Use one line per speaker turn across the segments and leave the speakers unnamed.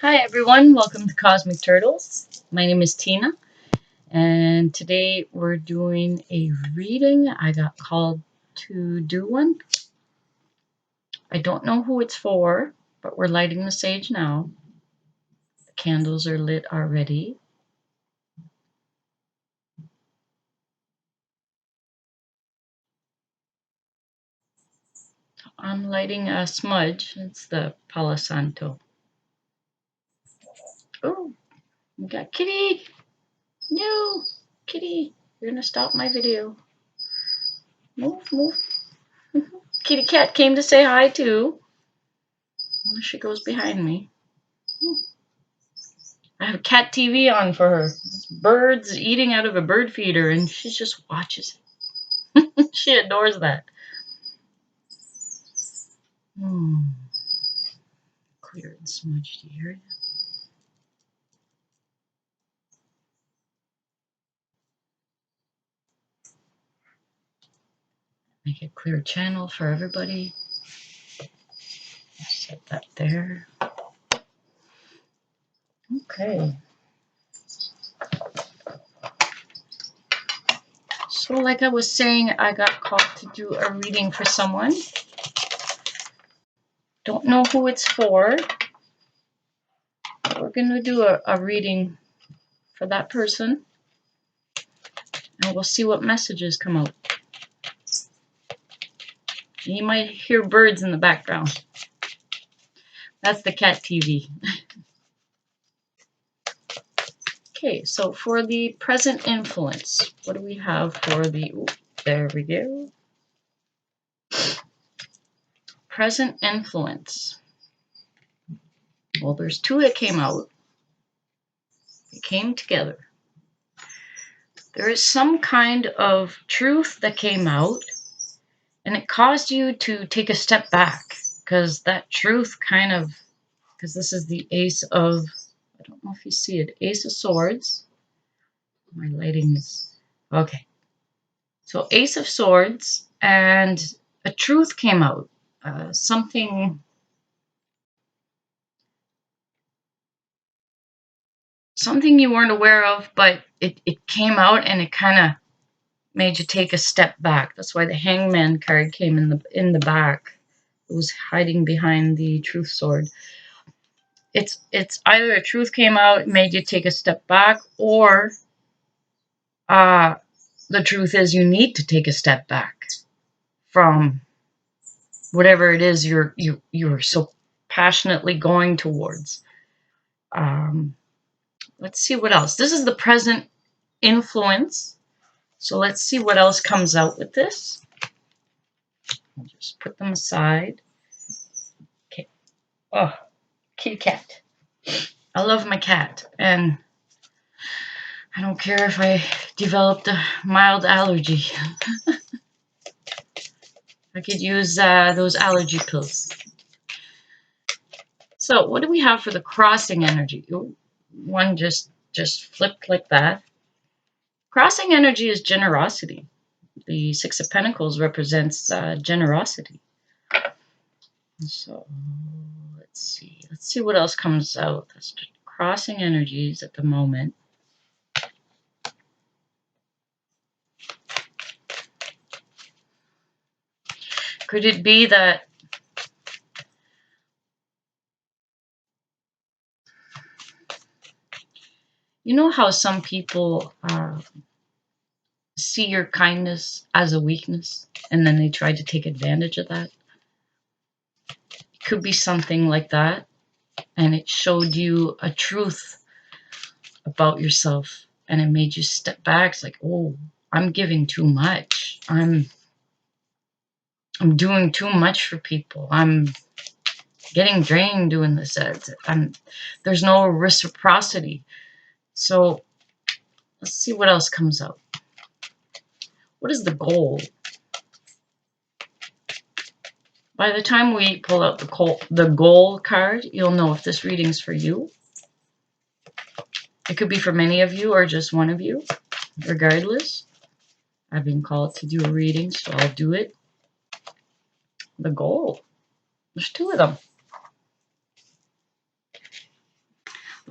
Hi everyone, welcome to Cosmic Turtles. My name is Tina, and today we're doing a reading. I got called to do one. I don't know who it's for, but we're lighting the sage now. The candles are lit already. I'm lighting a smudge. It's the Palo Santo. Oh, we got Kitty. No, Kitty, you're gonna stop my video. Move, move. Kitty cat came to say hi too. She goes behind me. I have cat TV on for her. Birds eating out of a bird feeder, and she just watches it. She adores that. Clear and smudge the area. Make a clear channel for everybody. Set that there. Okay. So like I was saying, I got called to do a reading for someone. Don't know who it's for. But we're going to do a reading for that person. And we'll see what messages come out. You might hear birds in the background. That's the cat TV. Okay, so for the present influence, what do we have for the, there we go. Present influence. Well, there's two that came out. They came together. There is some kind of truth that came out, and it caused you to take a step back, because that truth kind of, because this is the Ace of, I don't know if you see it, Ace of Swords. My lighting is, okay. So Ace of Swords, and a truth came out. Something you weren't aware of, but it came out and it kind of made you take a step back. That's why the Hangman card came in the back. It was hiding behind the Truth Sword. It's either a truth came out, made you take a step back, or the truth is you need to take a step back from whatever it is you're so passionately going towards. Let's see what else. This is the present influence. So let's see what else comes out with this. I'll just put them aside. Okay. Oh, kitty cat. I love my cat, and I don't care if I developed a mild allergy. I could use those allergy pills. So what do we have for the crossing energy? One just flipped like that. Crossing energy is generosity. The Six of Pentacles represents generosity. So let's see what else comes out. That's crossing energies at the moment. Could it be that you know how some people see your kindness as a weakness, and then they try to take advantage of that? It could be something like that, and it showed you a truth about yourself, and it made you step back. It's like, oh, I'm giving too much. I'm doing too much for people. I'm getting drained doing this. There's no reciprocity. So let's see what else comes out. What is the goal? By the time we pull out the goal card, you'll know if this reading's for you. It could be for many of you or just one of you. Regardless, I've been called to do a reading, so I'll do it. The goal. There's two of them.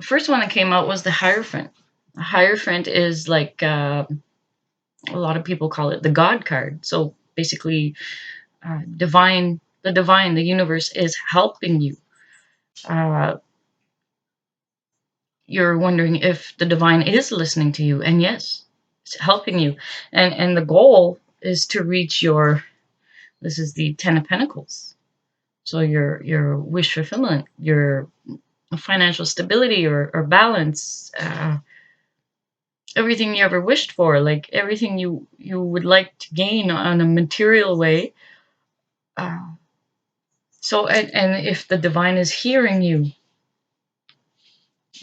first one that came out was the Hierophant. The Hierophant is like a lot of people call it the God card. So basically, the universe is helping you. Uh, you're wondering if the divine is listening to you, and yes, it's helping you. And the goal is to reach your. This is the Ten of Pentacles. So your wish fulfillment, your financial stability or balance, everything you ever wished for, like everything you would like to gain on a material way. Uh, so and if the divine is hearing you,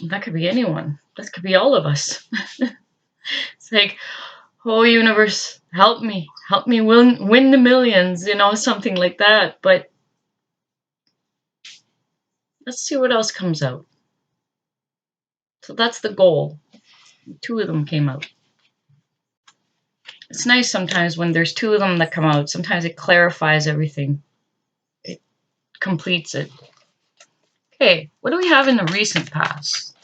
that could be anyone. That could be all of us. It's like, oh universe, help me win the millions, something like that. But let's see what else comes out. So that's the goal. Two of them came out. It's nice sometimes when there's two of them that come out. Sometimes it clarifies everything. It completes it. Okay, what do we have in the recent past?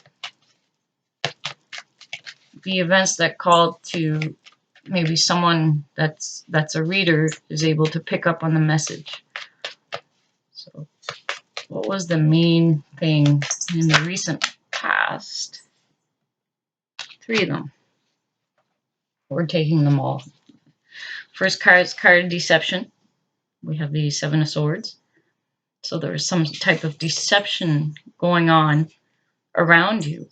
The events that called to maybe someone that's a reader is able to pick up on the message. So what was the main thing in the recent past? Three of them. We're taking them all. First card is card of deception. We have the Seven of Swords. So there's some type of deception going on around you.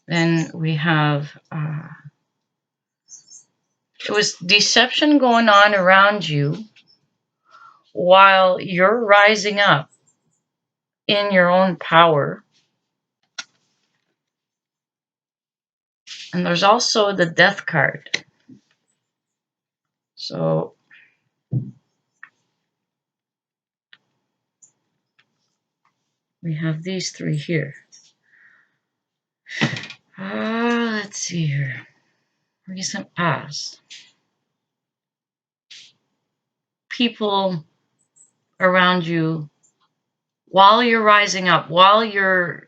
Then we have, it was deception going on around you while you're rising up in your own power. And there's also the Death card. So we have these three here. Let's see here. Recent past. People around you while you're rising up, while you're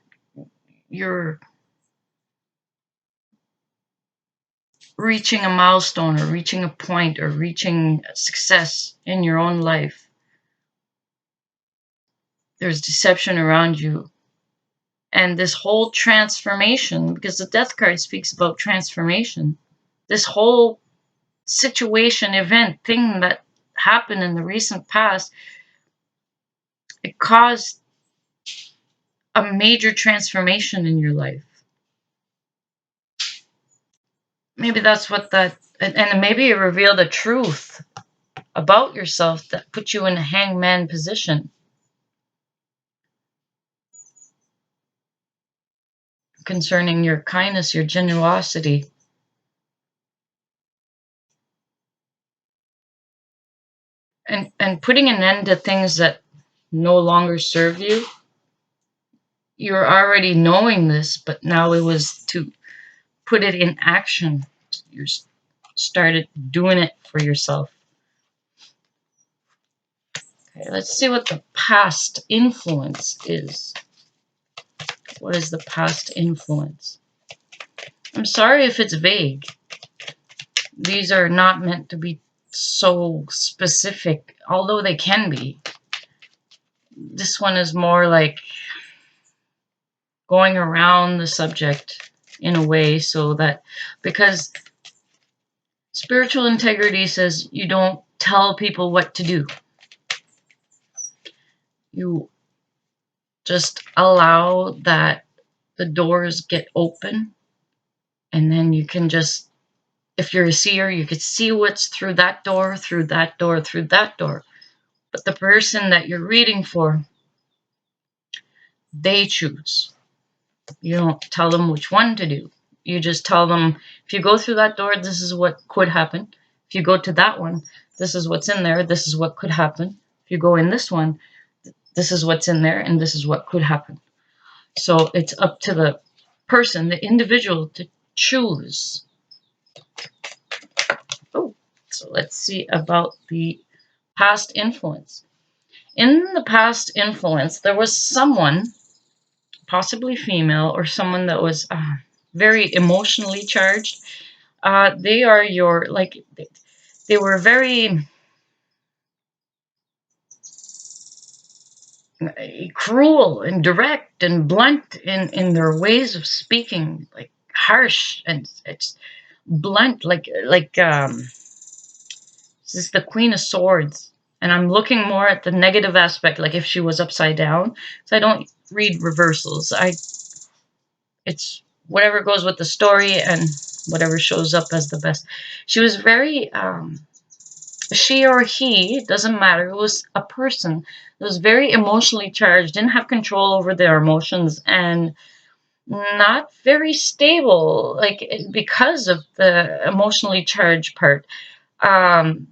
reaching a milestone or reaching a point or reaching success in your own life. There's deception around you. And this whole transformation, because the Death card speaks about transformation, this whole situation, event, thing that happened in the recent past, it caused a major transformation in your life. Maybe that's what that, and maybe it revealed a truth about yourself that put you in a hangman position concerning your kindness, your generosity. And putting an end to things that no longer serve you. You're already knowing this, but now it was to put it in action. You started doing it for yourself. Okay, let's see what the past influence is. What is the past influence? I'm sorry if it's vague. These are not meant to be so specific, although they can be. This one is more like going around the subject in a way so that, because spiritual integrity says you don't tell people what to do. You just allow that the doors get open, and then you can just, if you're a seer, you could see what's through that door, through that door, through that door. But the person that you're reading for, they choose. You don't tell them which one to do. You just tell them, if you go through that door, this is what could happen. If you go to that one, this is what's in there. This is what could happen. If you go in this one, this is what's in there, and this is what could happen. So it's up to the person, the individual, to choose. Oh, so let's see about the past influence. In the past influence, there was someone possibly female, or someone that was very emotionally charged. They are your, like, they were very cruel and direct and blunt in their ways of speaking, like harsh, and it's blunt, this is the Queen of Swords. And I'm looking more at the negative aspect, like if she was upside down. So I don't read reversals. It's whatever goes with the story and whatever shows up as the best. She was very she or he, it doesn't matter, it was a person that was very emotionally charged, didn't have control over their emotions, and not very stable, like because of the emotionally charged part. Um,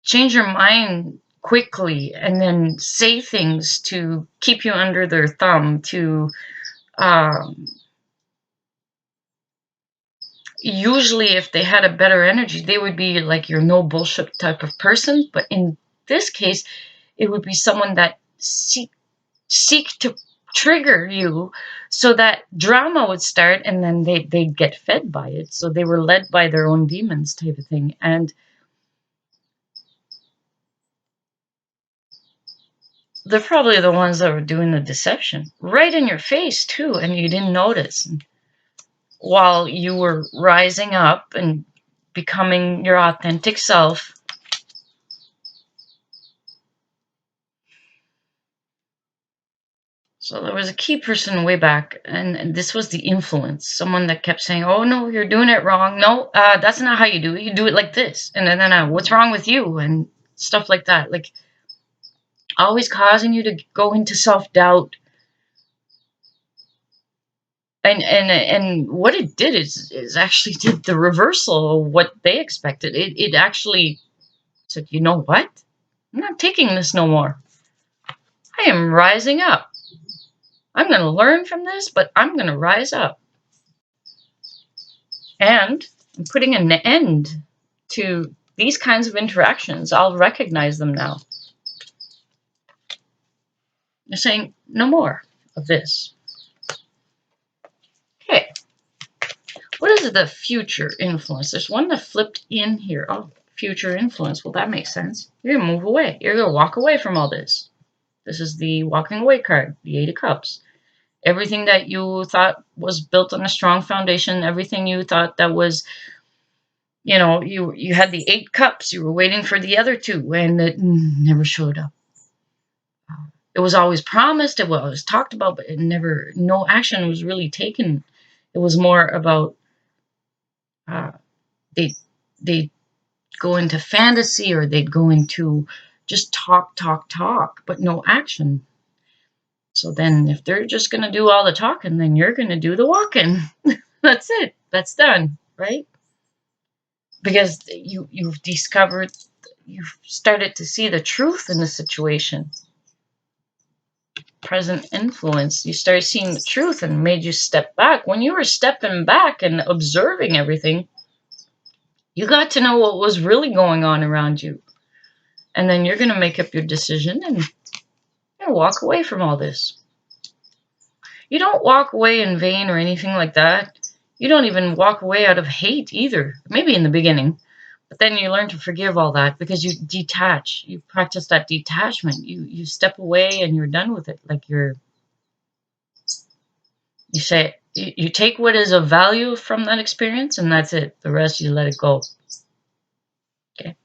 Change your mind quickly and then say things to keep you under their thumb, to um, usually if they had a better energy, they would be like your no bullshit type of person. But in this case, it would be someone that seek to trigger you so that drama would start, and then they'd get fed by it. So they were led by their own demons type of thing. And they're probably the ones that were doing the deception right in your face too, and you didn't notice. And while you were rising up and becoming your authentic self, so there was a key person way back, and this was the influence. Someone that kept saying, "Oh no, you're doing it wrong. No, that's not how you do it. You do it like this." And then, what's wrong with you? And stuff like that. Like always causing you to go into self-doubt. And what it did is actually did the reversal of what they expected. It actually said, you know what? I'm not taking this no more. I am rising up. I'm going to learn from this, but I'm going to rise up. And I'm putting an end to these kinds of interactions. I'll recognize them now. They're saying, no more of this. Okay. What is the future influence? There's one that flipped in here. Oh, future influence. Well, that makes sense. You're going to move away. You're going to walk away from all this. This is the walking away card, the Eight of Cups. Everything that you thought was built on a strong foundation, everything you thought that was, you had the 8 cups, you were waiting for the other two, and it never showed up. It was always promised, it was talked about, but no action was really taken. It was more about uh, they they go into fantasy, or they'd go into just talk, but no action. So then if they're just going to do all the talking, then you're going to do the walking. That's it. That's done, right? Because you've discovered, you've started to see the truth in the situation. Present influence, you started seeing the truth and made you step back. When you were stepping back and observing everything, you got to know what was really going on around you. And then you're going to make up your decision and walk away from all this. You don't walk away in vain or anything like that. You don't even walk away out of hate either. Maybe in the beginning. But then you learn to forgive all that because you detach. You practice that detachment. You step away and you're done with it. Like you say, you take what is of value from that experience, and that's it. The rest, you let it go. Okay.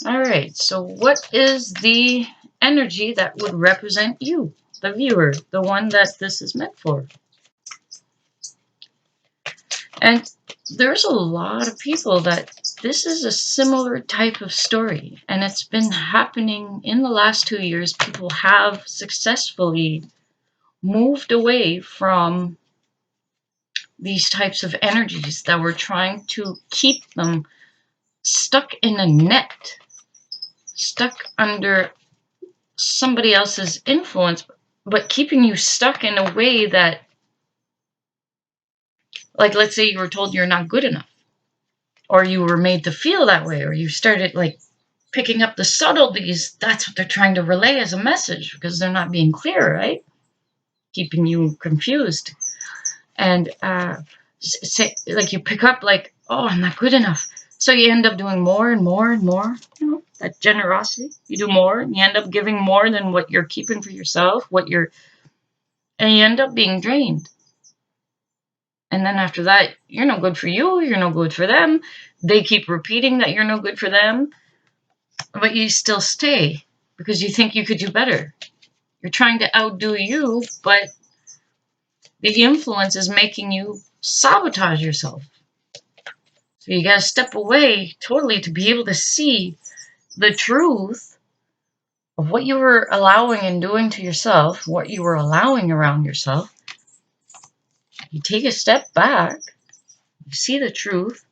All right. So what is the energy that would represent you, the viewer, the one that this is meant for? And there's a lot of people that this is a similar type of story, and it's been happening in the last 2 years. People have successfully moved away from these types of energies that were trying to keep them stuck in a net, stuck under somebody else's influence, but keeping you stuck in a way that, like, let's say you were told you're not good enough, or you were made to feel that way, or you started like picking up the subtleties. That's what they're trying to relay as a message, because they're not being clear, right? Keeping you confused. And say, like, you pick up, like, oh, I'm not good enough. So you end up doing more and more and more. You know, that generosity. You do more, and you end up giving more than what you're keeping for yourself. And you end up being drained. And then after that, you're no good for you. You're no good for them. They keep repeating that you're no good for them, but you still stay because you think you could do better. You're trying to outdo you, but the influence is making you sabotage yourself. So you got to step away totally to be able to see the truth of what you were allowing and doing to yourself, what you were allowing around yourself. You take a step back, you see the truth,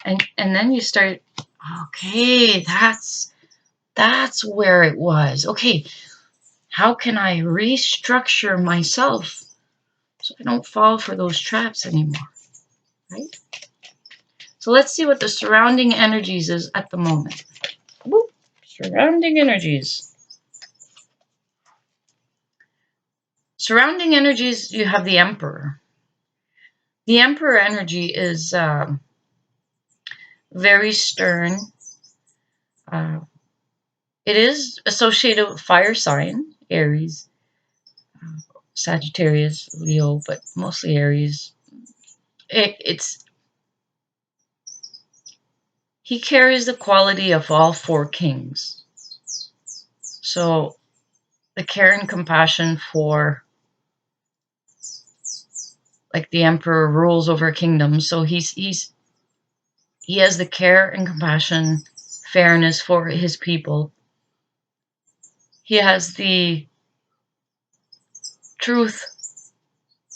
and then you start, okay, that's where it was. Okay, how can I restructure myself so I don't fall for those traps anymore, right? So let's see what the surrounding energies is at the moment. Woo. Surrounding energies. Surrounding energies, you have the Emperor. The Emperor energy is very stern. It is associated with fire sign, Aries, Sagittarius, Leo, but mostly Aries. He carries the quality of all four kings. So the care and compassion for, like, the Emperor rules over a kingdom. So he has the care and compassion, fairness for his people. He has the truth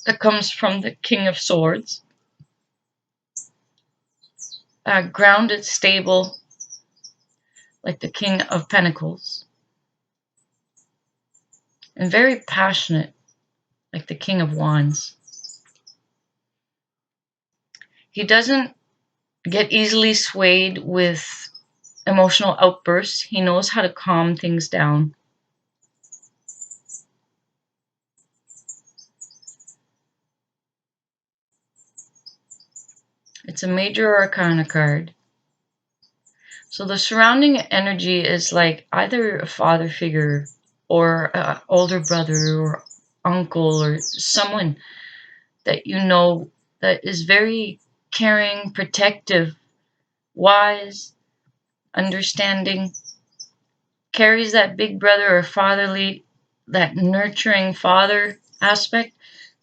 that comes from the King of Swords. Grounded, stable, like the King of Pentacles. And very passionate, like the King of Wands. He doesn't get easily swayed with emotional outbursts. He knows how to calm things down. It's a major arcana card. So the surrounding energy is like either a father figure or an older brother or uncle or someone that you know that is very caring, protective, wise, understanding, carries that big brother or fatherly, that nurturing father aspect.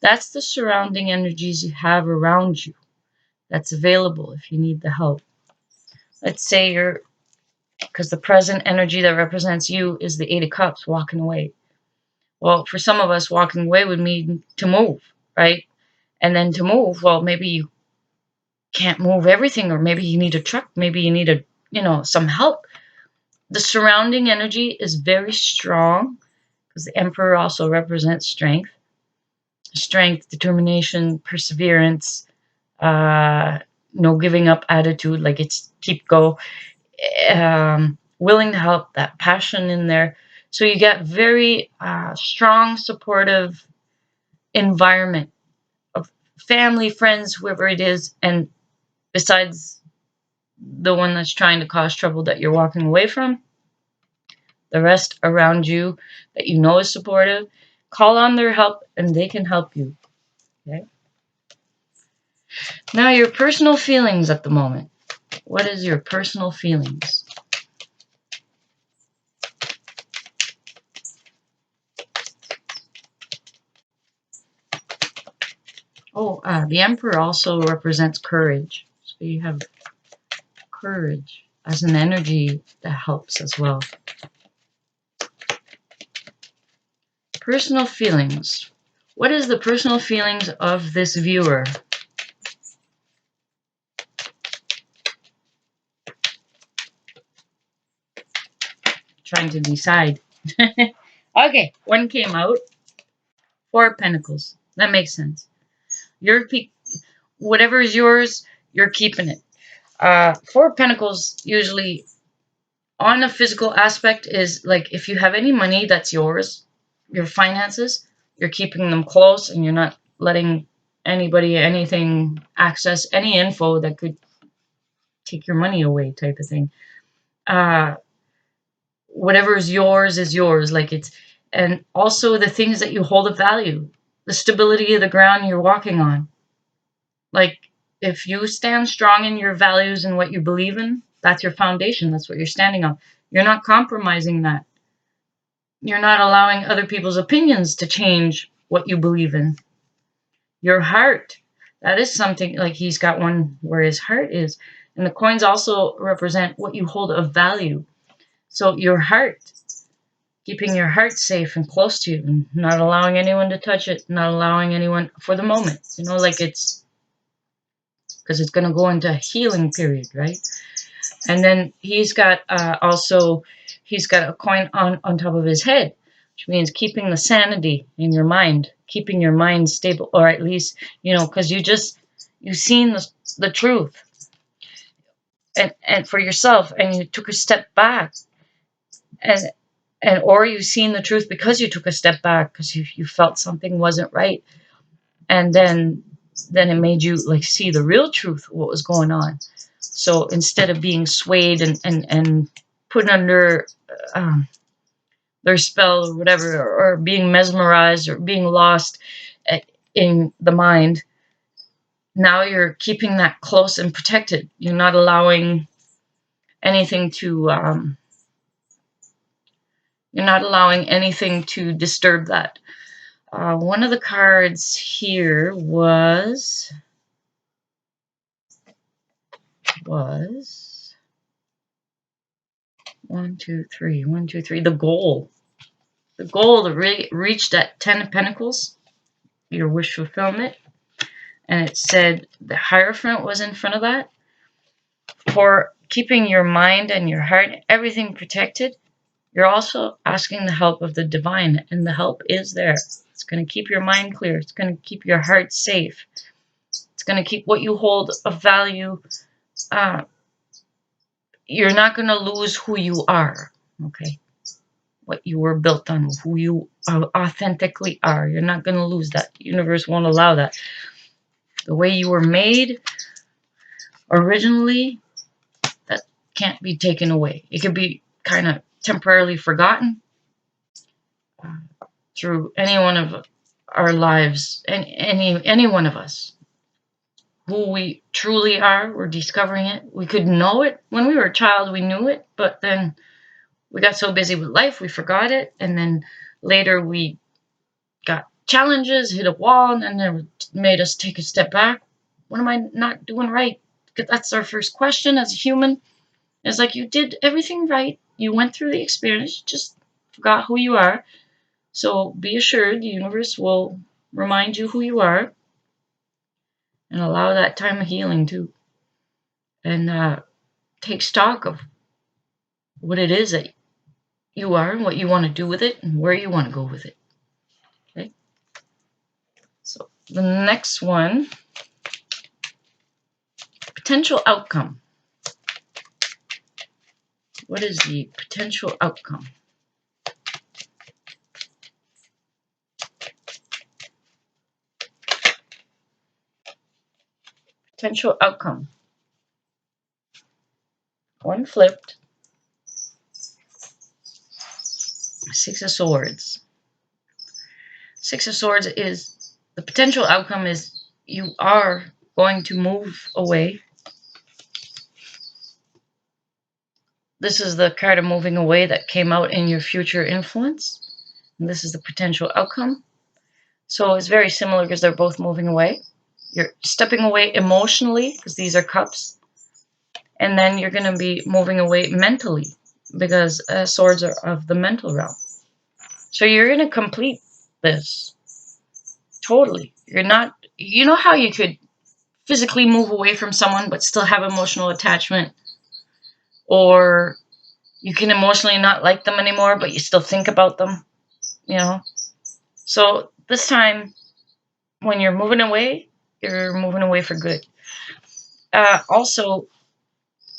That's the surrounding energies you have around you that's available if you need the help. Let's say because the present energy that represents you is the Eight of Cups, walking away. Well, for some of us, walking away would mean to move, right? And then to move, well, maybe you can't move everything, or maybe you need a truck, maybe you need some help. The surrounding energy is very strong because the Emperor also represents strength, determination, perseverance, no giving up attitude, like it's keep go, willing to help, that passion in there. So you get very strong, supportive environment of family, friends, whoever it is, and besides the one that's trying to cause trouble that you're walking away from, the rest around you that you know is supportive, call on their help and they can help you. Okay. Now, your personal feelings at the moment. What is your personal feelings? Oh, the Emperor also represents courage. So you have courage as an energy that helps as well. Personal feelings. What is the personal feelings of this viewer? Trying to decide. Okay, one came out. Four of Pentacles. That makes sense. Whatever is yours, you're keeping it. Four of Pentacles usually on a physical aspect is like if you have any money that's yours, your finances, you're keeping them close and you're not letting anybody, anything access any info that could take your money away type of thing. Uh, Whatever is yours. Like it's, and also the things that you hold of value, the stability of the ground you're walking on. Like if you stand strong in your values and what you believe in, that's your foundation. That's what you're standing on. You're not compromising that. You're not allowing other people's opinions to change what you believe in. Your heart, that is something, like he's got one where his heart is. And the coins also represent what you hold of value. So your heart, keeping your heart safe and close to you and not allowing anyone to touch it, not allowing anyone for the moment, like it's because it's going to go into a healing period, right? And then he's got he's got a coin on top of his head, which means keeping the sanity in your mind, keeping your mind stable, or at least, because you've seen the truth and for yourself, and you took a step back, and or you've seen the truth because you took a step back because you felt something wasn't right, and then it made you like see the real truth of what was going on. So instead of being swayed and put under their spell or whatever, or being mesmerized or being lost in the mind, now you're keeping that close and protected. You're not allowing anything to disturb that. One of the cards here was 1, 2, 3. 1, 2, 3. The goal to reach that 10 of Pentacles, your wish fulfillment. And it said the Hierophant was in front of that. For keeping your mind and your heart, everything protected, you're also asking the help of the divine, and the help is there. It's going to keep your mind clear. It's going to keep your heart safe. It's going to keep what you hold of value. You're not going to lose who you are, okay? What you were built on, who you authentically are. You're not going to lose that. The universe won't allow that. The way you were made originally, that can't be taken away. It could be kind of temporarily forgotten through any one of our lives, and any one of us. Who we truly are, we're discovering it. We could know it when we were a child. We knew it, but then we got so busy with life, we forgot it, and then later we got challenges, hit a wall, and then it made us take a step back. What am I not doing right? Because that's our first question as a human. It's like you did everything right. You went through the experience, you just forgot who you are. So be assured the universe will remind you who you are and allow that time of healing too. And take stock of what it is that you are and what you want to do with it and where you want to go with it. Okay. So the next one, potential outcome. What is the potential outcome? Potential outcome. One flipped. 6 of Swords. 6 of Swords is the potential outcome is you are going to move away. This is the card of moving away that came out in your future influence. And this is the potential outcome. So it's very similar because they're both moving away. You're stepping away emotionally because these are cups. And then you're going to be moving away mentally because swords are of the mental realm. So you're going to complete this. Totally. You're not, you know how you could physically move away from someone but still have emotional attachment? Or you can emotionally not like them anymore but you still think about them, So this time, when you're moving away, you're moving away for good. Also,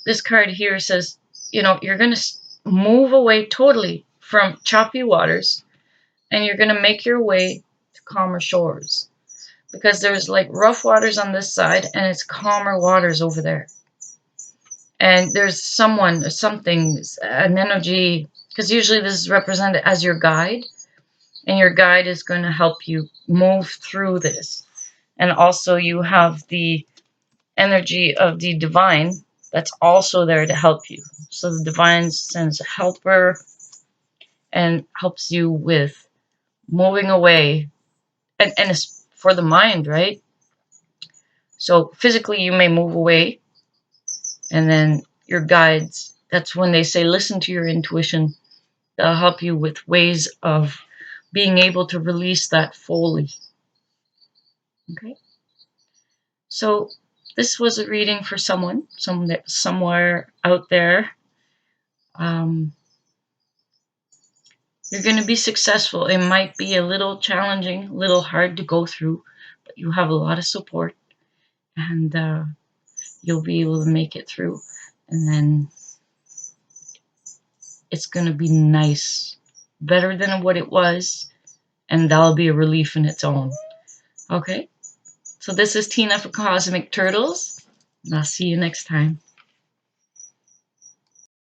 this card here says, you're going to move away totally from choppy waters, and you're going to make your way to calmer shores, because there's like rough waters on this side and it's calmer waters over there. And there's someone or something, an energy, because usually this is represented as your guide, and your guide is going to help you move through this. And also you have the energy of the divine that's also there to help you. So the divine sends a helper and helps you with moving away, and it's for the mind, right? So physically you may move away, and then your guides, that's when they say listen to your intuition. They'll help you with ways of being able to release that fully. Okay, so this was a reading for someone somewhere out there. um, you're going to be successful. It might be a little challenging, a little hard to go through, but you have a lot of support, and you'll be able to make it through. And then it's going to be nice, better than what it was, and that'll be a relief in its own. Okay, so this is Tina for Cosmic Turtles, and I'll see you next time.